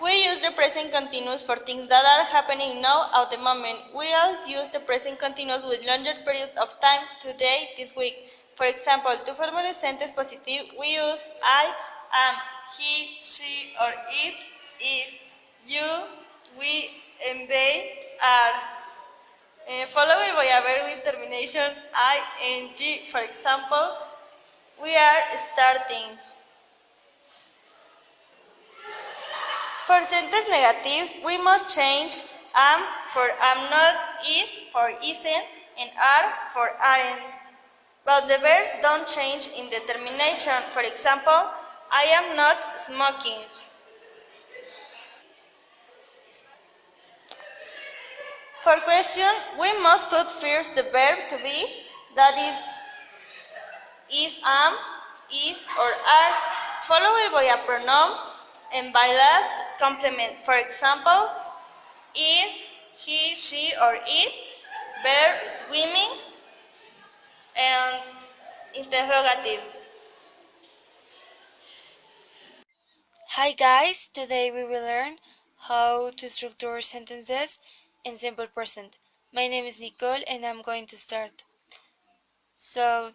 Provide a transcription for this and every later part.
We use the present continuous for things that are happening now at the moment. We also use the present continuous with longer periods of time, today, this week. For example, to form a sentence positive, we use I, am, he, she, or it, is, you, we, and they are. Followed by a verb with termination ing. For example, we are starting. For sentence negatives, we must change am for am not, is for isn't, and are for aren't. But the verbs don't change in the termination. For example, I am not smoking. For question, we must put first the verb to be, that is, am, is, or are, followed by a pronoun, and by last complement. For example, is, he, she, or it, verb swimming, and interrogative. Hi guys, today we will learn how to structure sentences in simple present. My name is Nicole and I'm going to start. So,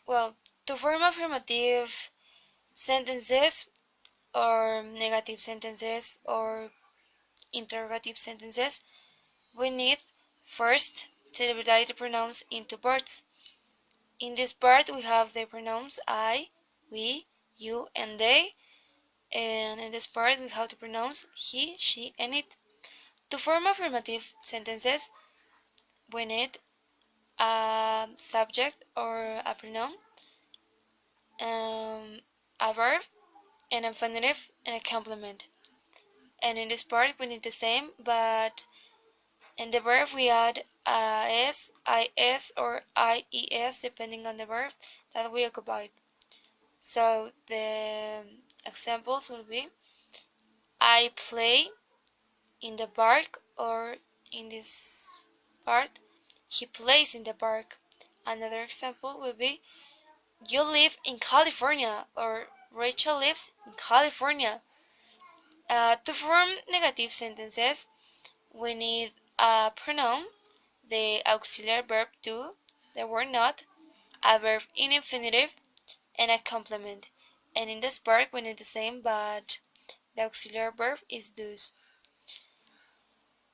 to form affirmative sentences or negative sentences or interrogative sentences, we need first to divide the pronouns into parts. In this part we have the pronouns I, we, you, and they. And in this part we have the pronouns he, she, and it. To form affirmative sentences, we need a subject or a pronoun, a verb, an infinitive, and a complement. And in this part we need the same, but in the verb we add s, is, or ies depending on the verb that we occupy. So the examples will be I play in the park, or in this part he plays in the park. Another example will be you live in California, or Rachel lives in California. To form negative sentences, we need a pronoun, the auxiliary verb do, the word not, a verb in infinitive, and a complement. And in this part we need the same, but the auxiliary verb is does.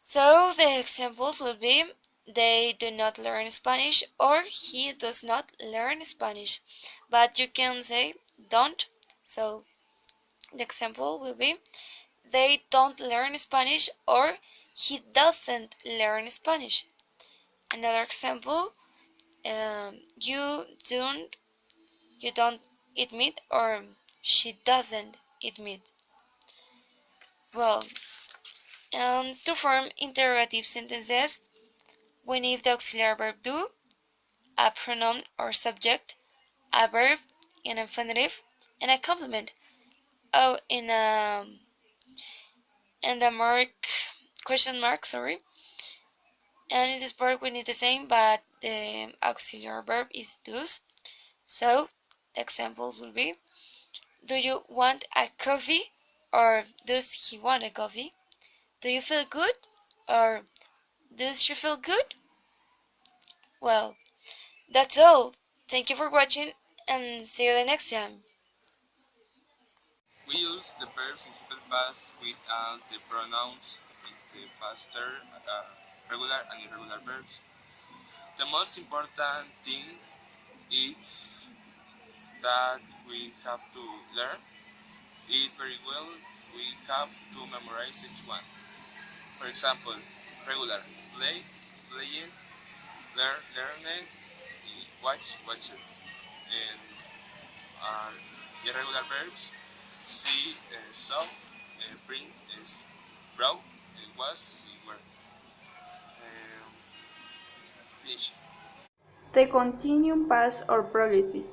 So the examples will be they do not learn Spanish, or he does not learn Spanish. But you can say don't. So the example will be they don't learn Spanish, or he doesn't learn Spanish. Another example, you don't eat meat, or she doesn't eat meat. Well, to form interrogative sentences, we need the auxiliary verb do, a pronoun or subject, a verb, an infinitive, and a complement. Oh, in the question mark, sorry. And in this part we need the same, but the auxiliary verb is does. So the examples will be: do you want a coffee, or does he want a coffee? Do you feel good, or does she feel good? Well, that's all. Thank you for watching, and see you the next time. We use the verbs in simple past with the pronouns in the past tense, regular and irregular verbs. The most important thing is that we have to learn it very well. We have to memorize each one. For example, regular, play, playing, learn, learning, watch, watching. And irregular verbs, see, saw, bring, brought, was, were. Finish. The continuum past or progressive.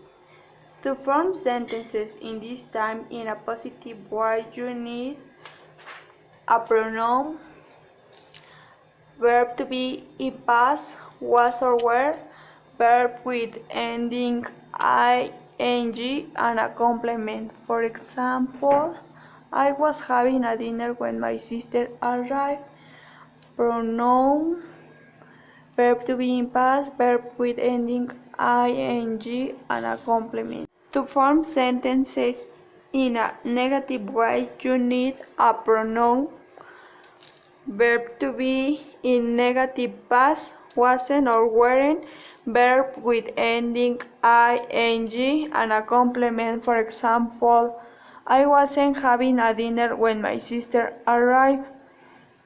To form sentences in this time in a positive way, you need a pronoun, verb to be in past, was or were, verb with ending ing, and a complement. For example, I was having a dinner when my sister arrived. Pronoun, verb to be in past, verb with ending ing and a complement. To form sentences in a negative way, you need a pronoun, verb to be in negative past, wasn't or weren't, verb with ending ing and a complement. For example, I wasn't having a dinner when my sister arrived.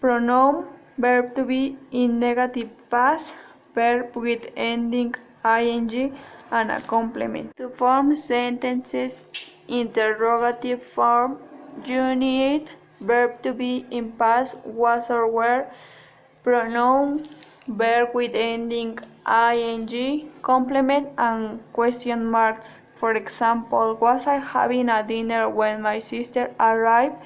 Pronoun, verb to be in negative past, verb with ending ing and a complement. To form sentences interrogative form, you need verb to be in past, was or were, pronoun, verb with ending ing, complement, and question marks. For example, was I having a dinner when my sister arrived?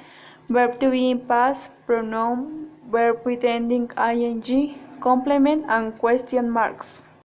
Verb to be in past, pronoun, verb with ending ing, complement, and question marks.